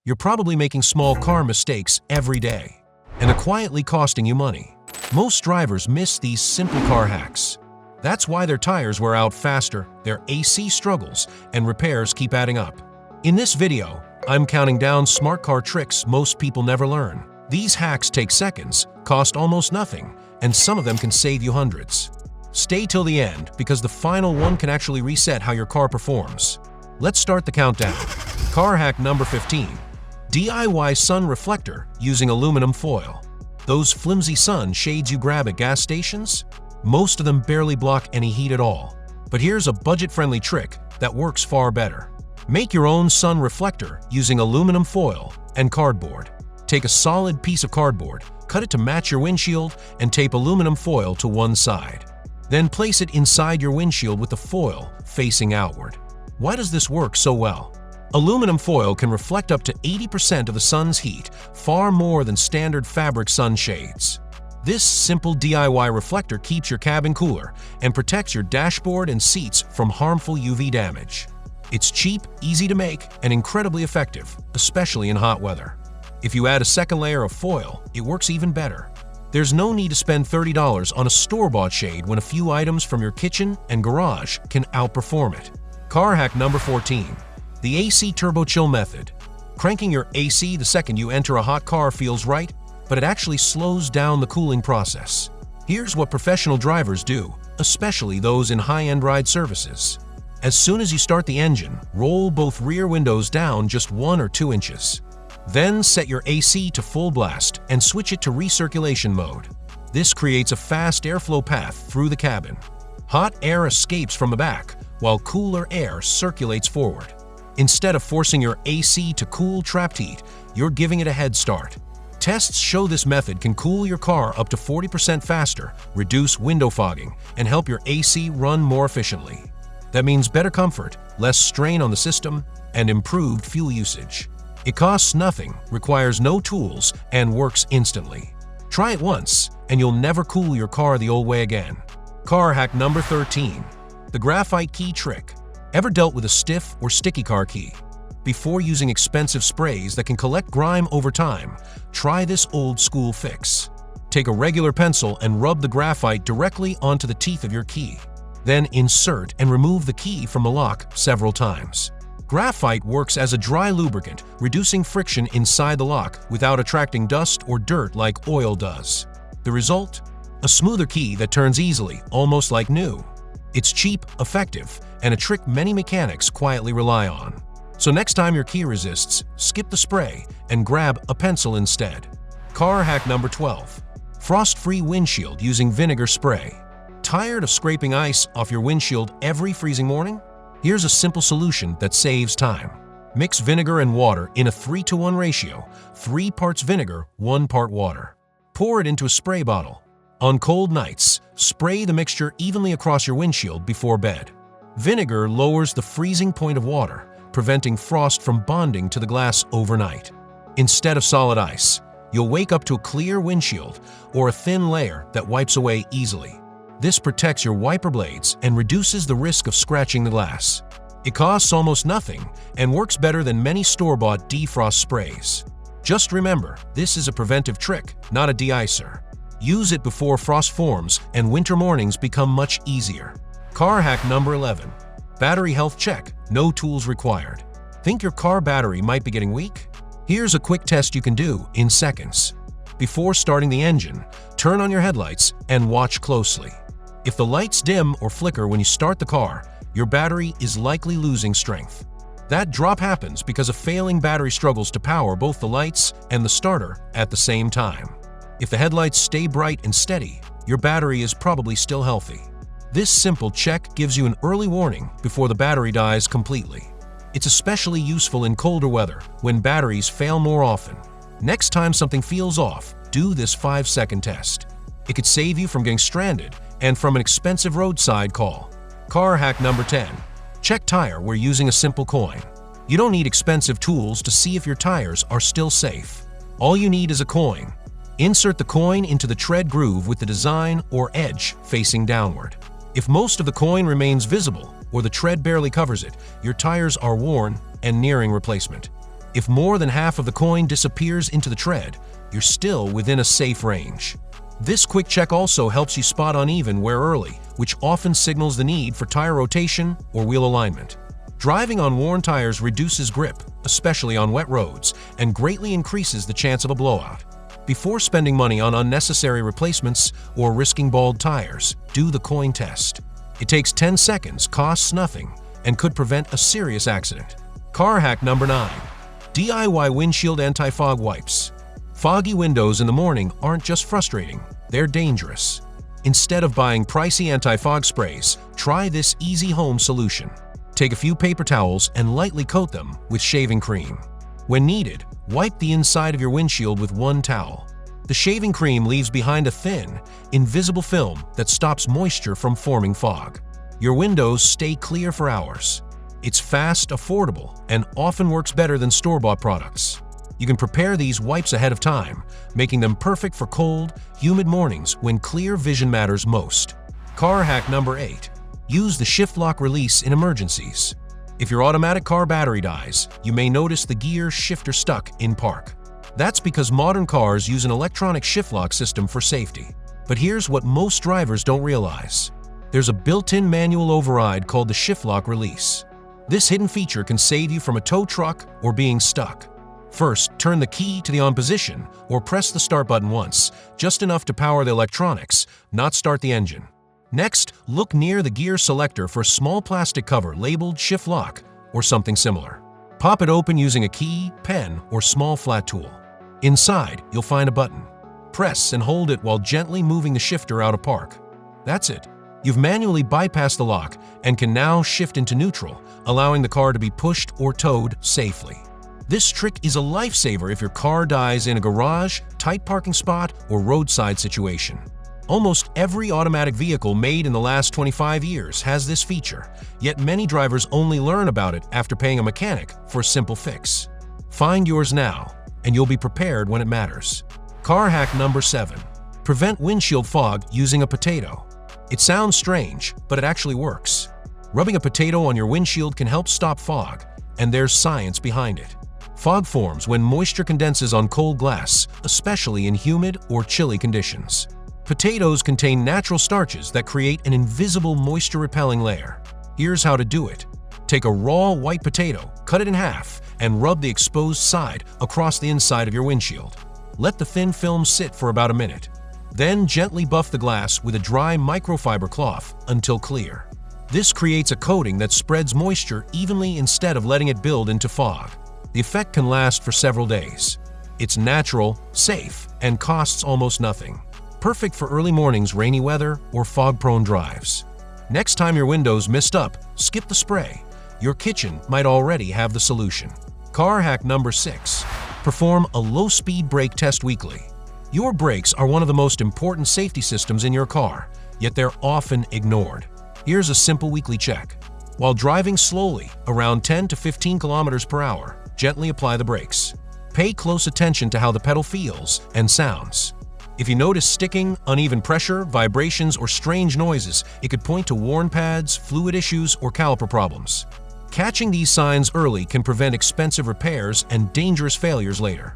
You're probably making small car mistakes every day, and they're quietly costing you money. Most drivers miss these simple car hacks. That's why their tires wear out faster, their AC struggles, and repairs keep adding up. In this video, I'm counting down smart car tricks most people never learn. These hacks take seconds, cost almost nothing, and some of them can save you hundreds. Stay till the end because the final one can actually reset how your car performs. Let's start the countdown. Car hack number 15. DIY sun reflector using aluminum foil. Those flimsy sun shades you grab at gas stations? Most of them barely block any heat at all. But here's a budget-friendly trick that works far better. Make your own sun reflector using aluminum foil and cardboard. Take a solid piece of cardboard, cut it to match your windshield, and tape aluminum foil to one side. Then place it inside your windshield with the foil facing outward. Why does this work so well? Aluminum foil can reflect up to 80% of the sun's heat, far more than standard fabric sunshades. This simple DIY reflector keeps your cabin cooler and protects your dashboard and seats from harmful UV damage. It's cheap, easy to make, and incredibly effective, especially in hot weather. If you add a second layer of foil, it works even better. There's no need to spend $30 on a store-bought shade when a few items from your kitchen and garage can outperform it. Car hack number 14. The AC turbo chill method. Cranking your AC the second you enter a hot car feels right, but it actually slows down the cooling process. Here's what professional drivers do, especially those in high-end ride services. As soon as you start the engine, roll both rear windows down just 1 or 2 inches. Then set your AC to full blast and switch it to recirculation mode. This creates a fast airflow path through the cabin. Hot air escapes from the back, while cooler air circulates forward. Instead of forcing your AC to cool trapped heat, you're giving it a head start. Tests show this method can cool your car up to 40% faster, reduce window fogging, and help your AC run more efficiently. That means better comfort, less strain on the system, and improved fuel usage. It costs nothing, requires no tools, and works instantly. Try it once, and you'll never cool your car the old way again. Car hack number 13. The graphite key trick. Ever dealt with a stiff or sticky car key? Before using expensive sprays that can collect grime over time, try this old-school fix. Take a regular pencil and rub the graphite directly onto the teeth of your key. Then insert and remove the key from the lock several times. Graphite works as a dry lubricant, reducing friction inside the lock without attracting dust or dirt like oil does. The result? A smoother key that turns easily, almost like new. It's cheap, effective, and a trick many mechanics quietly rely on. So next time your key resists, skip the spray and grab a pencil instead. Car hack number 12. Frost-free windshield using vinegar spray. Tired of scraping ice off your windshield every freezing morning? Here's a simple solution that saves time. Mix vinegar and water in a 3-to-1 ratio, 3 parts vinegar, 1 part water. Pour it into a spray bottle. On cold nights, spray the mixture evenly across your windshield before bed. Vinegar lowers the freezing point of water, preventing frost from bonding to the glass overnight. Instead of solid ice, you'll wake up to a clear windshield or a thin layer that wipes away easily. This protects your wiper blades and reduces the risk of scratching the glass. It costs almost nothing and works better than many store-bought defrost sprays. Just remember, this is a preventive trick, not a de-icer. Use it before frost forms and winter mornings become much easier. Car hack number 11. Battery health check, no tools required. Think your car battery might be getting weak? Here's a quick test you can do in seconds. Before starting the engine, turn on your headlights and watch closely. If the lights dim or flicker when you start the car, your battery is likely losing strength. That drop happens because a failing battery struggles to power both the lights and the starter at the same time. If the headlights stay bright and steady, your battery is probably still healthy. This simple check gives you an early warning before the battery dies completely. It's especially useful in colder weather when batteries fail more often. Next time something feels off, do this 5-second test. It could save you from getting stranded and from an expensive roadside call. Car hack number 10. Check tire where using a simple coin. You don't need expensive tools to see if your tires are still safe. All you need is a coin. Insert the coin into the tread groove with the design or edge facing downward. If most of the coin remains visible or the tread barely covers it, your tires are worn and nearing replacement. If more than half of the coin disappears into the tread, you're still within a safe range. This quick check also helps you spot uneven wear early, which often signals the need for tire rotation or wheel alignment. Driving on worn tires reduces grip, especially on wet roads, and greatly increases the chance of a blowout. Before spending money on unnecessary replacements or risking bald tires, do the coin test. It takes 10 seconds, costs nothing, and could prevent a serious accident. Car hack number 9. DIY windshield anti-fog wipes. Foggy windows in the morning aren't just frustrating, they're dangerous. Instead of buying pricey anti-fog sprays, try this easy home solution. Take a few paper towels and lightly coat them with shaving cream. When needed, wipe the inside of your windshield with one towel. The shaving cream leaves behind a thin, invisible film that stops moisture from forming fog. Your windows stay clear for hours. It's fast, affordable, and often works better than store-bought products. You can prepare these wipes ahead of time, making them perfect for cold, humid mornings when clear vision matters most. Car hack number 8. Use the shift lock release in emergencies. If your automatic car battery dies, you may notice the gear shifter stuck in park. That's because modern cars use an electronic shift lock system for safety. But here's what most drivers don't realize. There's a built-in manual override called the shift lock release. This hidden feature can save you from a tow truck or being stuck. First, turn the key to the on position or press the start button once, just enough to power the electronics, not start the engine. Next, look near the gear selector for a small plastic cover labeled shift lock or something similar. Pop it open using a key, pen, or small flat tool. Inside, you'll find a button. Press and hold it while gently moving the shifter out of park. That's it. You've manually bypassed the lock and can now shift into neutral, allowing the car to be pushed or towed safely. This trick is a lifesaver if your car dies in a garage, tight parking spot, or roadside situation. Almost every automatic vehicle made in the last 25 years has this feature, yet many drivers only learn about it after paying a mechanic for a simple fix. Find yours now, and you'll be prepared when it matters. Car hack number 7. Prevent windshield fog using a potato. It sounds strange, but it actually works. Rubbing a potato on your windshield can help stop fog, and there's science behind it. Fog forms when moisture condenses on cold glass, especially in humid or chilly conditions. Potatoes contain natural starches that create an invisible moisture-repelling layer. Here's how to do it. Take a raw white potato, cut it in half, and rub the exposed side across the inside of your windshield. Let the thin film sit for about a minute. Then gently buff the glass with a dry microfiber cloth until clear. This creates a coating that spreads moisture evenly instead of letting it build into fog. The effect can last for several days. It's natural, safe, and costs almost nothing. Perfect for early mornings, rainy weather, or fog-prone drives. Next time your window's mist up, skip the spray. Your kitchen might already have the solution. Car hack number 6. Perform a low-speed brake test weekly. Your brakes are one of the most important safety systems in your car, yet they're often ignored. Here's a simple weekly check. While driving slowly, around 10 to 15 kilometers per hour, gently apply the brakes. Pay close attention to how the pedal feels and sounds. If you notice sticking, uneven pressure, vibrations, or strange noises, it could point to worn pads, fluid issues, or caliper problems. Catching these signs early can prevent expensive repairs and dangerous failures later.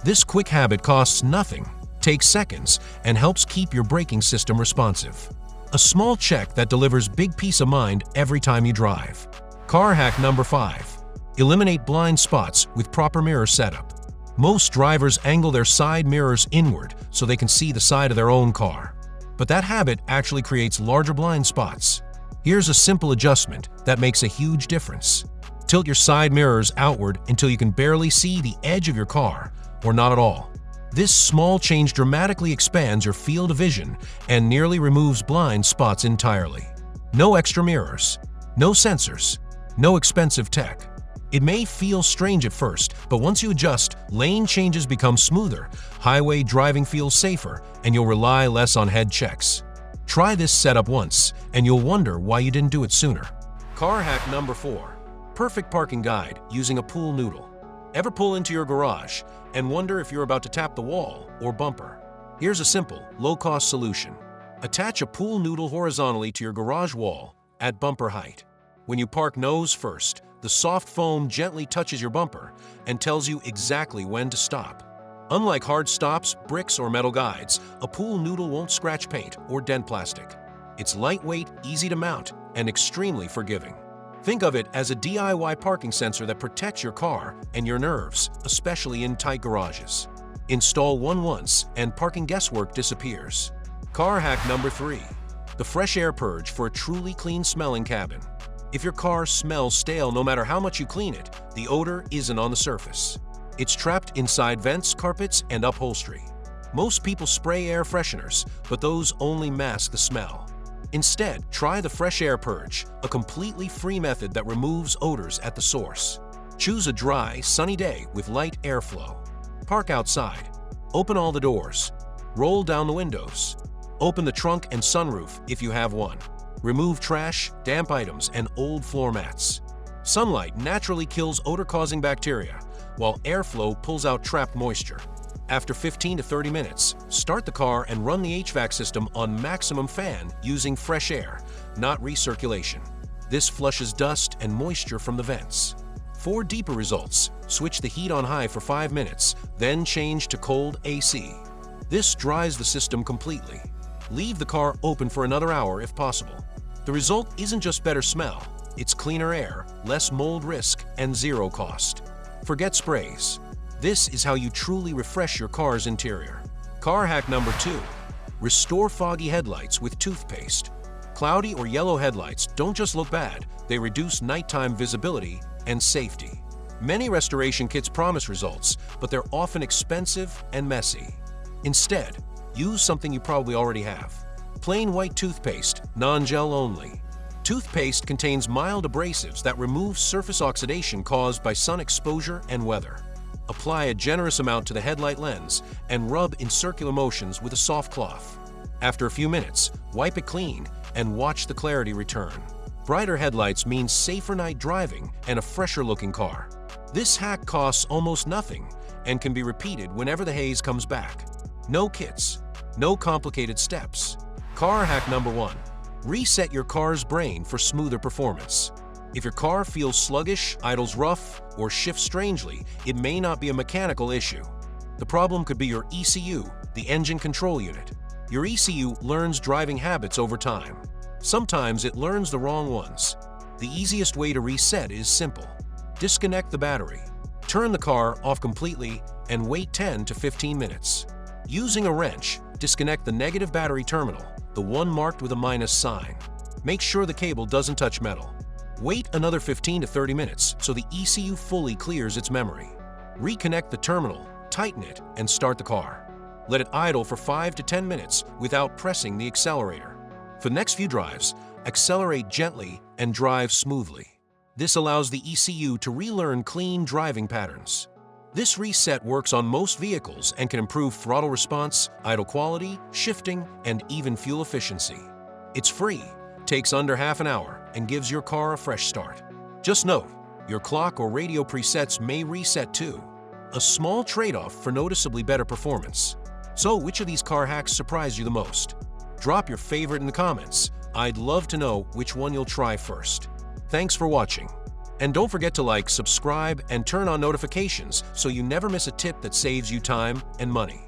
This quick habit costs nothing, takes seconds, and helps keep your braking system responsive. A small check that delivers big peace of mind every time you drive. Car hack number 5. Eliminate blind spots with proper mirror setup. Most drivers angle their side mirrors inward so they can see the side of their own car. But that habit actually creates larger blind spots. Here's a simple adjustment that makes a huge difference. Tilt your side mirrors outward until you can barely see the edge of your car, or not at all. This small change dramatically expands your field of vision and nearly removes blind spots entirely. No extra mirrors, no sensors, no expensive tech. It may feel strange at first, but once you adjust, lane changes become smoother, highway driving feels safer, and you'll rely less on head checks. Try this setup once, and you'll wonder why you didn't do it sooner. Car hack number 4. Perfect parking guide using a pool noodle. Ever pull into your garage and wonder if you're about to tap the wall or bumper? Here's a simple, low-cost solution. Attach a pool noodle horizontally to your garage wall at bumper height. When you park nose first, The soft foam gently touches your bumper and tells you exactly when to stop. Unlike hard stops, bricks, or metal guides, a pool noodle won't scratch paint or dent plastic. It's lightweight, easy to mount, and extremely forgiving. Think of it as a DIY parking sensor that protects your car and your nerves, especially in tight garages. Install one once, and parking guesswork disappears. Car hack number 3. The fresh air purge for a truly clean-smelling cabin. If your car smells stale no matter how much you clean it, the odor isn't on the surface. It's trapped inside vents, carpets, and upholstery. Most people spray air fresheners, but those only mask the smell. Instead, try the Fresh Air Purge, a completely free method that removes odors at the source. Choose a dry, sunny day with light airflow. Park outside. Open all the doors. Roll down the windows. Open the trunk and sunroof if you have one. Remove trash, damp items, and old floor mats. Sunlight naturally kills odor-causing bacteria, while airflow pulls out trapped moisture. After 15 to 30 minutes, start the car and run the HVAC system on maximum fan using fresh air, not recirculation. This flushes dust and moisture from the vents. For deeper results, switch the heat on high for 5 minutes, then change to cold AC. This dries the system completely. Leave the car open for another hour if possible. The result isn't just better smell, it's cleaner air, less mold risk, and zero cost. Forget sprays. This is how you truly refresh your car's interior. Car hack number 2. Restore foggy headlights with toothpaste. Cloudy or yellow headlights don't just look bad, they reduce nighttime visibility and safety. Many restoration kits promise results, but they're often expensive and messy. Instead, use something you probably already have. Plain white toothpaste, non-gel only. Toothpaste contains mild abrasives that remove surface oxidation caused by sun exposure and weather. Apply a generous amount to the headlight lens and rub in circular motions with a soft cloth. After a few minutes, wipe it clean and watch the clarity return. Brighter headlights means safer night driving and a fresher-looking car. This hack costs almost nothing and can be repeated whenever the haze comes back. No kits, no complicated steps. Car hack number 1. Reset your car's brain for smoother performance. If your car feels sluggish, idles rough, or shifts strangely, it may not be a mechanical issue. The problem could be your ECU, the engine control unit. Your ECU learns driving habits over time. Sometimes it learns the wrong ones. The easiest way to reset is simple. Disconnect the battery. Turn the car off completely and wait 10 to 15 minutes. Using a wrench, disconnect the negative battery terminal, the one marked with a minus sign. Make sure the cable doesn't touch metal. Wait another 15 to 30 minutes so the ECU fully clears its memory. Reconnect the terminal, tighten it, and start the car. Let it idle for 5 to 10 minutes without pressing the accelerator. For the next few drives, accelerate gently and drive smoothly. This allows the ECU to relearn clean driving patterns. This reset works on most vehicles and can improve throttle response, idle quality, shifting, and even fuel efficiency. It's free, takes under half an hour, and gives your car a fresh start. Just note, your clock or radio presets may reset too. A small trade-off for noticeably better performance. So, which of these car hacks surprised you the most? Drop your favorite in the comments. I'd love to know which one you'll try first. Thanks for watching. And don't forget to like, subscribe, and turn on notifications so you never miss a tip that saves you time and money.